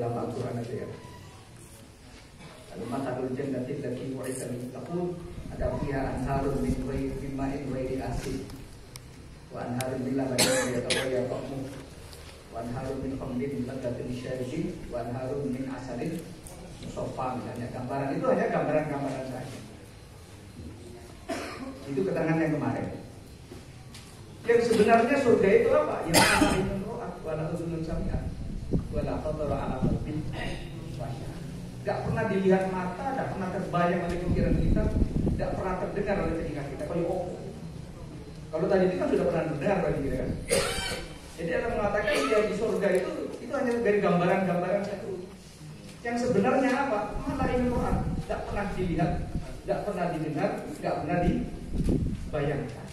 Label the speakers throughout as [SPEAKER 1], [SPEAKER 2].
[SPEAKER 1] dalam Al-Quran aja ya. Lalu matalul jannati allati wa'ida al-muttaqun ada fiha anharun min ma'in ghairi asin wa anharun min labanin yatawayya ta'muhu wa anharun min khamrin ladzatin syaribin wa anharun min asalin musaffa. Misalnya gambaran itu hanya gambaran-gambaran saja. Itu keterangan yang kemarin. Yang sebenarnya surga itu apa? Yang asalin ro'at wala uzunun sami'at wala khatara ala qalbin. Tidak pernah dilihat mata, tidak pernah terbayang oleh pikiran kita, tidak pernah terdengar oleh telinga kita. Kalau tadi itu kan sudah pernah mendengar bagi kita kan. Jadi ada mengatakan dia di surga itu hanya dari gambaran-gambaran saja. Yang sebenarnya apa? Malah ini Quran tidak pernah dilihat, tidak pernah didengar, tidak pernah dibayangkan.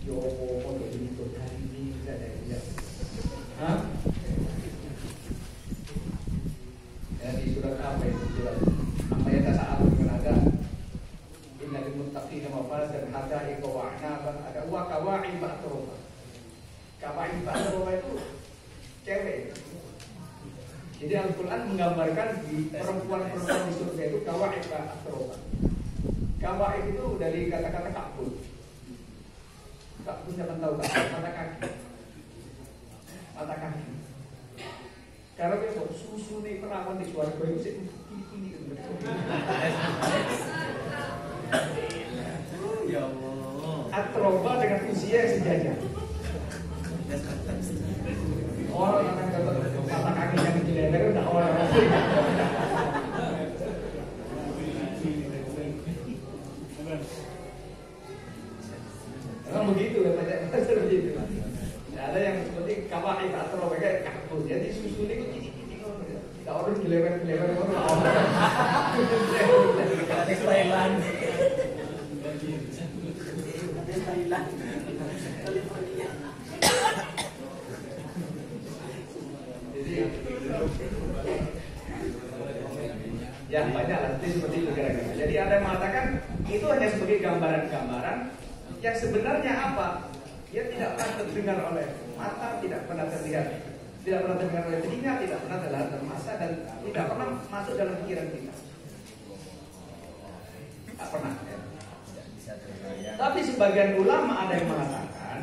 [SPEAKER 1] Yo, kok ini surga ini tidak ada lihat. Hah? Ya, di surat apa itu? Surat apa ya saat ada innal muttaqina mafaza hadaiqa wa a'naba ada wa kawa'ib atroba. Kawa'ib atroba itu cewek. Jadi Al-Qur'an menggambarkan di perempuan-perempuan di surga itu kawa'ib atroba. Kawa'ib itu dari kata-kata kabul. Kabul siapa tahu mata kaki. Mata kaki. Karena besok susu nih perawan di suarga itu sih ini ya Allah. Atroba dengan usia yang sejajar. Orang akan dapat mata kaki yang dilebar udah orang. Memang begitu katanya begitu. Ada yang seperti kawaid atau kayak kabut. Jadi susu ini tidak orang dilewer orang. Thailand. Jadi ya banyak lah seperti itu kira-kira. Jadi ada yang mengatakan itu hanya sebagai gambaran-gambaran yang sebenarnya apa? Dia tidak pernah terdengar oleh mata, tidak pernah terlihat, tidak pernah terdengar oleh telinga, tidak pernah terlihat oleh mata, dan tidak pernah masuk dalam pikiran kita. Tak pernah. Ya. Tapi sebagian ulama ada yang mengatakan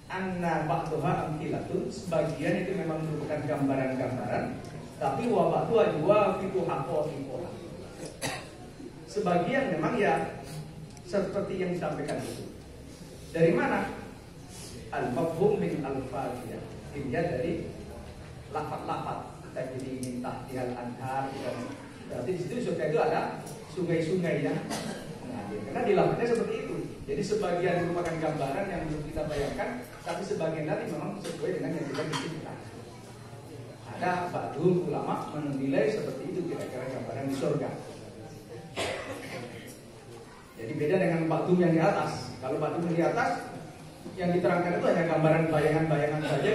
[SPEAKER 1] anna ba'dha amthilatun, sebagian itu memang merupakan gambaran-gambaran, tapi wa ba'dha juga fitu haqqatiha. Sebagian memang ya seperti yang disampaikan itu. Dari mana? Al-mafhum min al-fadiyah. Dia dari lafaz-lafaz. Kita jadi minta tihal anhar. Berarti di situ surga itu ada sungai-sungai yang mengalir. Karena di lafaznya seperti itu. Jadi sebagian merupakan gambaran yang belum kita bayangkan, tapi sebagian lagi memang sesuai dengan yang kita inginkan. Ada ba'dul ulama menilai seperti itu kira-kira gambaran di surga. Jadi beda dengan ba'dul yang di atas. Kalau ba'dul yang di atas yang diterangkan itu hanya gambaran bayangan-bayangan saja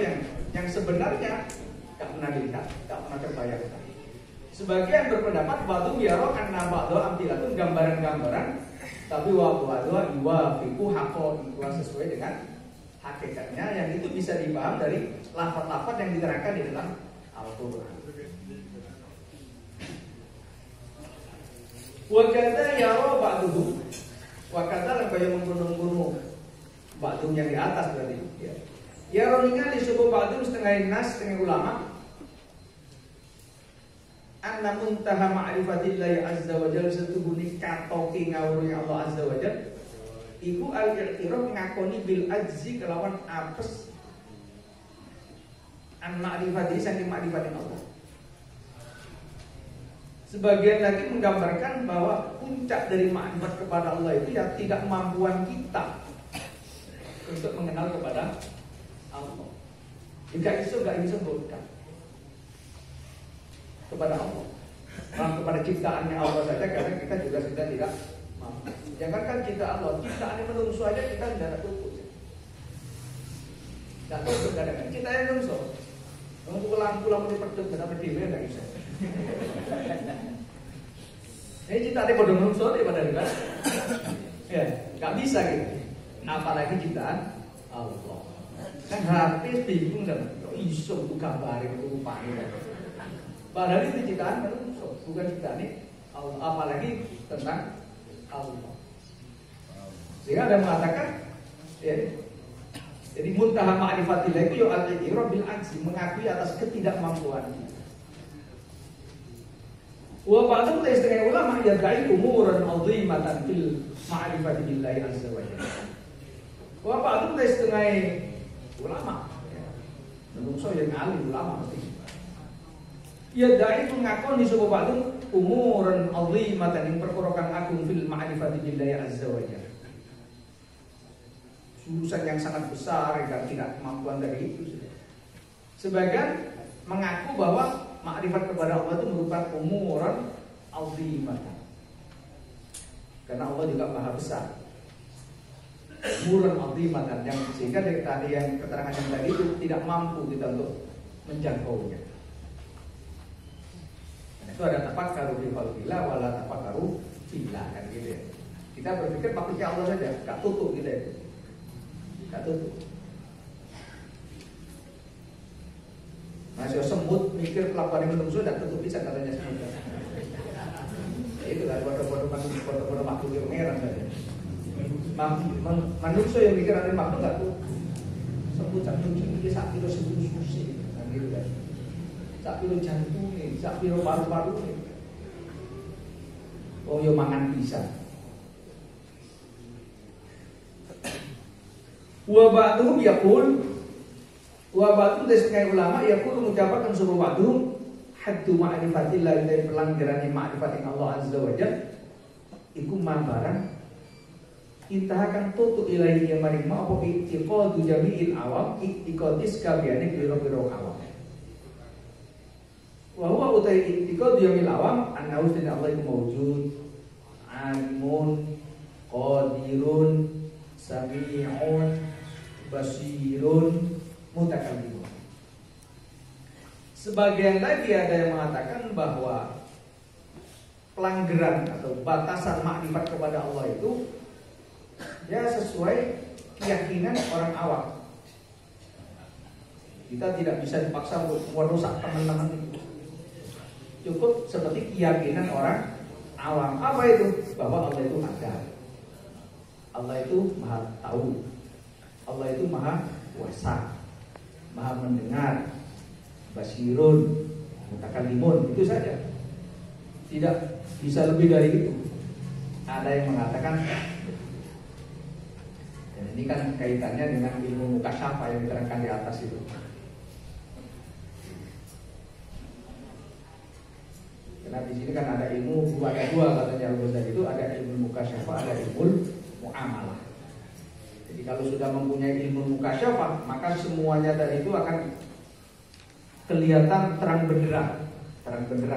[SPEAKER 1] yang sebenarnya tidak pernah dilihat, tidak pernah terbayangkan. Sebagian berpendapat batu yaro anna ba'dha amtilatun, gambaran-gambaran, tapi wa ba'dha yuwafiqu haqqaiqa, sesuai dengan hakikatnya, yang itu bisa dipaham dari lafaz-lafaz yang diterangkan di dalam Al-Qur'an. Wa kadza yaro ba'duhu, wa kadza lan kaya menggunung-gunung ba'dum yang di atas berarti ya. Ya roningan disebut ba'dum setengah nas, setengah ulama anna muntaha ma'rifatillahi azza wa jalla, setuhune katoke ngawruhi Allah azza wa jalla iku al-i'tiraf ngakoni bil ajzi kelawan apes an ma'rifatihi saking ma'rifatin Allah. Sebagian lagi menggambarkan bahwa puncak dari ma'rifat kepada Allah itu ya tidak kemampuan kita untuk mengenal kepada Allah. Jika iso gak disebutkan kepada Allah, kepada ciptaannya Allah saja, karena kita juga sudah tidak mampu. Jangankan cipta Allah, ciptaannya manusia saja kita tidak cukup. Tidak cukup kadang-kadang ciptaannya manusia. Untuk pulang di perut tidak berdiri tidak bisa. Ini ciptaannya bodoh manusia daripada kita. Ya, nggak bisa gitu. Apalagi ciptaan Allah. Kan habis bingung dan iso itu gambarin itu rupanya. Padahal itu ciptaan manusia, bukan ciptaan Allah. Apalagi tentang Allah. Sehingga ada mengatakan, ya, jadi muntaha ma'rifatillah itu ya al-i'rab bil ajzi, mengakui atas ketidakmampuan. Wa ba'dhum setengah ulama yad'i umuran 'azimatan fil ma'rifati billahi azza wa jalla. Wa ba'dhum setengah ulama, menungso yang alim ulama mesti. Yad'i mengakoni sapa ba'dhum umuran 'azimatan yang perkara kang agung fil ma'rifati billahi azza wa jalla. Urusan yang sangat besar yang tidak kemampuan dari itu. Sebagian mengaku bahwa makrifat kepada Allah itu merupakan umuran azimatan. Karena Allah juga maha besar. Umuran azimatan yang sehingga dari tadi yang keterangan yang tadi itu tidak mampu kita untuk menjangkaunya. Dan itu ada tafakkaru fi khalqillah wala tafakkaru fillah kan gitu ya. Kita berpikir makhluknya Allah saja, enggak tutup gitu ya. Enggak tutup. Masih semut mikir kelakuan yang menungso dan tutup bisa katanya semut. Itu lah foto-foto makhluk yang mengeran saja. Manusia yang mikir ada makhluk enggak tuh. Semut jantung ini sak kilo susi kan gitu kan. Sak kilo jantung nih, sak kilo paru-paru nih. Oh yo mangan bisa. Wa ba'dhum yaqul wa ba'dhum dari ulama yaqul mengucapkan sebuah ba'dhum haddu ma'rifatillah dari pelanggaran ma'rifatin Allah azza wa jalla iku barang intahakan tutu ilahi yang maring ma apa i'tiqadu jami'il awam i'tiqadis kabehane biro-biro awam wa huwa utai i'tiqadu jami'il awam anna ustina Allah iku mawjud alimun qadirun sami'un basirun mutakallimun. Sebagian lagi ada yang mengatakan bahwa pelanggaran atau batasan makrifat kepada Allah itu ya sesuai keyakinan orang awam. Kita tidak bisa dipaksa untuk merusak teman-teman itu. Cukup seperti keyakinan orang awam. Apa itu? Bahwa Allah itu ada. Allah itu maha tahu. Allah itu maha kuasa, maha mendengar, basirun, mutakallimun, itu saja. Tidak bisa lebih dari itu. Ada yang mengatakan, dan ini kan kaitannya dengan ilmu mukasyafa yang diterangkan di atas itu. Karena di sini kan ada ilmu ada dua katanya Al-Ghazali itu, ada ilmu mukasyafa, ada ilmu muamalah. Jadi kalau sudah mempunyai ilmu mukasyafah, maka semuanya tadi itu akan kelihatan terang benderang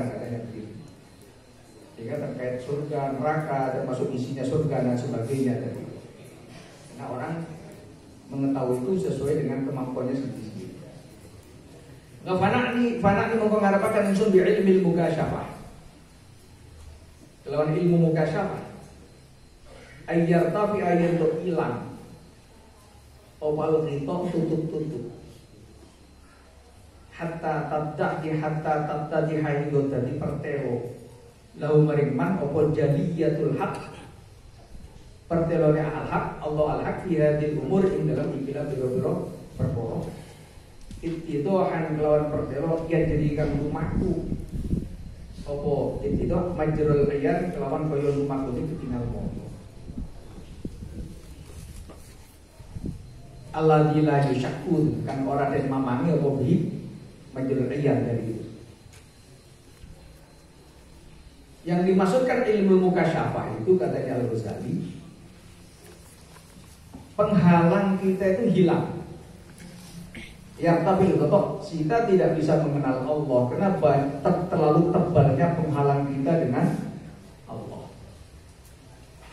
[SPEAKER 1] katanya begitu. Sehingga terkait surga, neraka, termasuk isinya surga dan sebagainya tadi. Karena orang mengetahui itu sesuai dengan kemampuannya sendiri. Nah, fana ini mengharapkan unsur bi ilmu mukasyafah. Kelawan ilmu mukasyafah, ayyar tafi ayat untuk hilang. Awal ghithah tutup hatta tabtadi hingga dadi pertelo lahu maring man apa jaliyatul haq pertelone al-haq Allah al-haq fi hadil umur ing dalam ikilah biro-biro perkara itu akan kelawan pertelo yang jadikan rumahku apa itu majrul ayat kelawan koyo rumahku itu tinggal mau Allah la yusyakun kan orang dan mamani apa bi majrul ayat dari itu. Yang dimaksudkan ilmu mukasyafah itu katanya Al-Ghazali penghalang kita itu hilang. Ya tapi toh kita tidak bisa mengenal Allah karena terlalu tebalnya penghalang kita dengan Allah.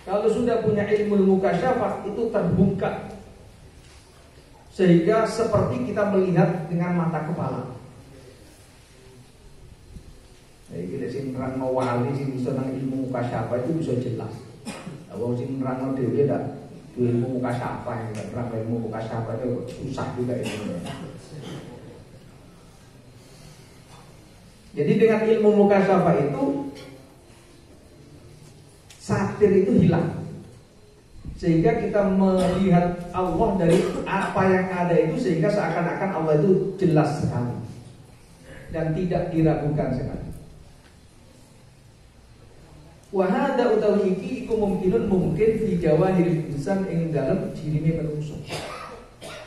[SPEAKER 1] Kalau sudah punya ilmu mukasyafah itu terbuka sehingga seperti kita melihat dengan mata kepala. Jadi kita sing nerangno wali sing bisa nang ilmu mukasyafah itu bisa jelas. Kalau sing nerangno dhewe ndak ilmu mukasyafah, nerang ilmu mukasyafah itu susah juga itu. Jadi dengan ilmu mukasyafah itu satir itu hilang, sehingga kita melihat Allah dari apa yang ada itu, sehingga seakan-akan Allah itu jelas sekali dan tidak diragukan sekali. Wahada utawi iki iku mungkin fi jawahiril insan ing dalem jirine manusia.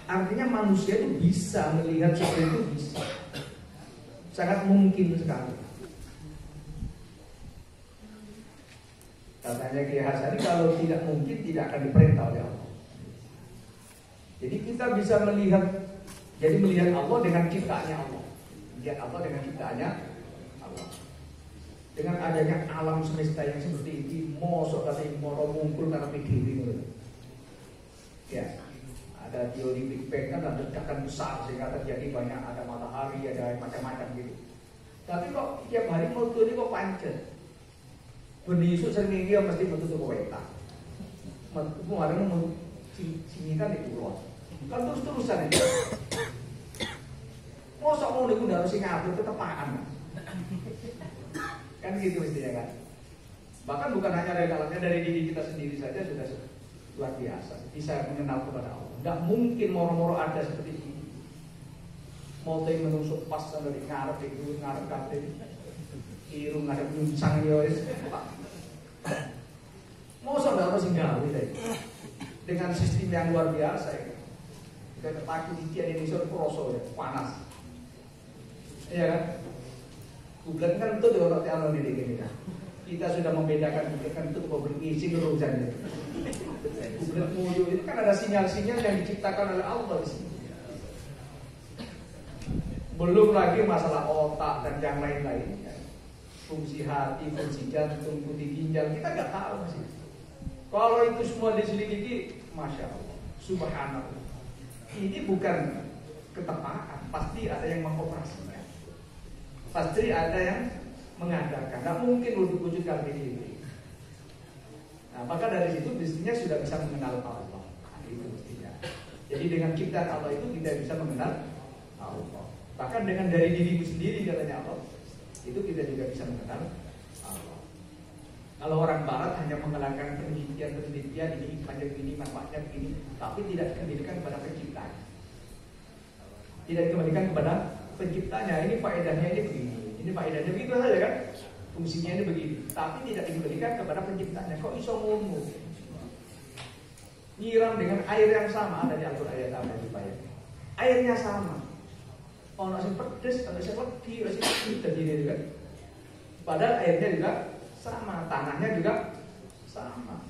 [SPEAKER 1] Artinya manusia itu bisa melihat seperti itu, bisa. Sangat mungkin sekali. Katanya Kiai Hasan, kalau tidak mungkin tidak akan diperintah oleh Allah. Jadi kita bisa melihat, jadi melihat Allah dengan ciptaannya Allah. Melihat Allah dengan ciptaannya Allah. Dengan adanya alam semesta yang seperti ini, mosok katanya moro mungkul karena pikirin gitu. Ya, ada teori Big Bang kan ada ledakan besar sehingga terjadi banyak, ada matahari, ada macam-macam gitu. Tapi kok tiap hari mau ini kok pancet. Benih isu sering dia mesti menutup wetak. Kemarin mau sini kan itu loh. Kan terus-terusan itu. Mosok mau niku harus ngabur ketepaan. Kan gitu mestinya kan. Bahkan bukan hanya dari dalamnya, dari diri kita sendiri saja sudah luar biasa. Bisa mengenal kepada Allah. Enggak mungkin moro-moro ada seperti ini. Mau teh menusuk pas dari ngarep itu ngarep kabeh. Irung ngarep nyuncang yo wis. Mosok ndak harus gawe tadi. Dengan sistem yang luar biasa ya. Kita takut di Indonesia kroso ya, panas. Iya kan? Bulan kan itu orang teologi di sini kan. Kita sudah membedakan bulan kan itu mau berisi urusannya. Bulan muyu itu kan ada sinyal-sinyal yang diciptakan oleh Allah di sini. Belum lagi masalah otak dan yang lain-lainnya. Fungsi hati, fungsi jantung, fungsi ginjal kita nggak tahu sih. Kalau itu semua diselidiki, masya Allah, subhanallah. Ini bukan ketepaan, pasti ada yang mengoperasikan. Pasti ada yang mengadakan. Nggak mungkin wujud kali ini. Nah, maka dari situ mestinya sudah bisa mengenal Allah. Itu mestinya. Jadi dengan ciptaan Allah itu kita bisa mengenal Allah. Bahkan dengan dari dirimu sendiri katanya Allah, itu kita juga bisa mengenal Allah. Kalau orang Barat hanya mengenalkan penelitian ini panjang ini manfaatnya begini, tapi tidak dikembalikan kepada penciptanya. Tidak dikembalikan kepada penciptanya. Ini faedahnya ini begini, ini faedahnya begitu saja kan, fungsinya ini begini, tapi tidak dikembalikan kepada penciptanya. Kok iso ngono? Nyiram dengan air yang sama, ada di Al-Qur'an ayat apa supaya airnya sama. Ono sing pedes, ono sing legi, ono sing jadi juga. Padahal airnya juga sama, tanahnya juga sama.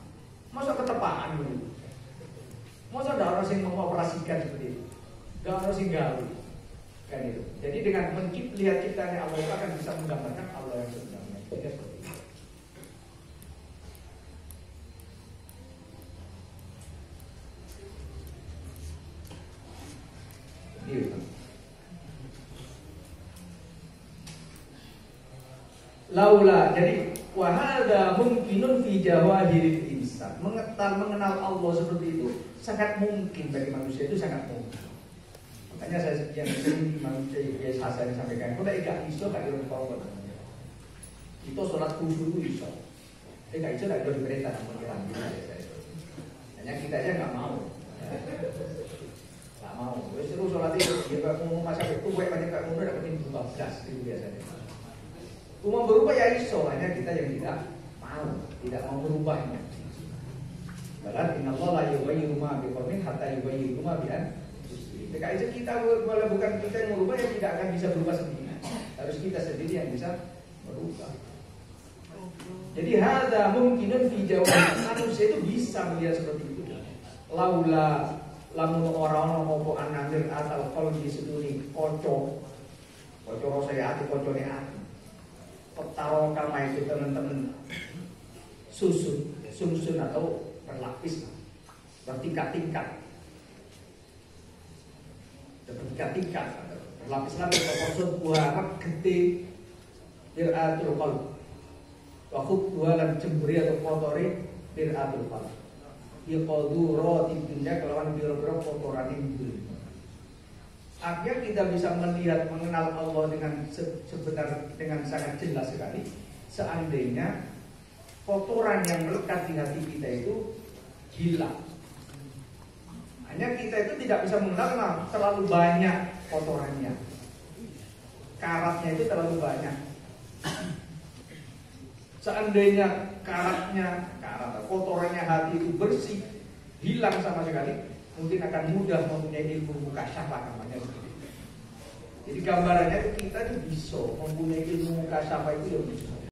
[SPEAKER 1] Masa ketepaan gitu? Masa ada orang yang mengoperasikan seperti itu? Gak orang yang gawe. Kan itu. Jadi dengan lihat ciptanya Allah itu akan bisa menggambarkan Allah yang sebenarnya. Tidak seperti itu. Gitu. Laula, jadi wahada mungkinun fi jawahiril insan. Mengenal Allah seperti itu sangat mungkin bagi manusia, itu sangat mungkin. Makanya saya yang sering manusia biasa saya sampaikan, kalau tidak iso gak dirun power. Itu sholat khusyuk itu iso. Tidak iso gak diperintah namun kira-kira saya. Hanya kita aja nggak mau. Nggak mau. Wes terus sholat itu dia gak mau masak itu banyak gak mau dapat buka gas itu biasanya. Umum berubah ya iso, hanya kita yang tidak mau berubahnya. Padahal inna Allah la yughayyiru ma biqaumin hatta yughayyiru ma bi anfusihim. Jika kita bukan kita yang merubah, yang tidak akan bisa berubah sendiri. Harus kita sendiri yang bisa berubah. Jadi hadza mungkinun fi jawab. Manusia itu bisa melihat seperti itu. Laula lamun ora ana apa anamir atal qalbi seduni kanca saya ati kancane ati. Taruh karma itu teman-teman susun atau berlapis bertingkat-tingkat berlapis-lapis maksud buah gede biratul qalb waktu buah lan cemberi atau kotori biratul qalb iqadu roti dunya kelawan biro-biro kotoran itu Artinya kita bisa melihat, mengenal Allah dengan sangat jelas sekali. Seandainya kotoran yang melekat di hati kita itu hilang. Hanya kita itu tidak bisa mengenal terlalu banyak kotorannya. Karatnya itu terlalu banyak. Seandainya kotorannya hati itu bersih, hilang sama sekali, mungkin akan mudah mempunyai ilmu mukasyafah namanya. Jadi gambarannya kita itu bisa mempunyai ilmu mukasyafah itu ya bisa.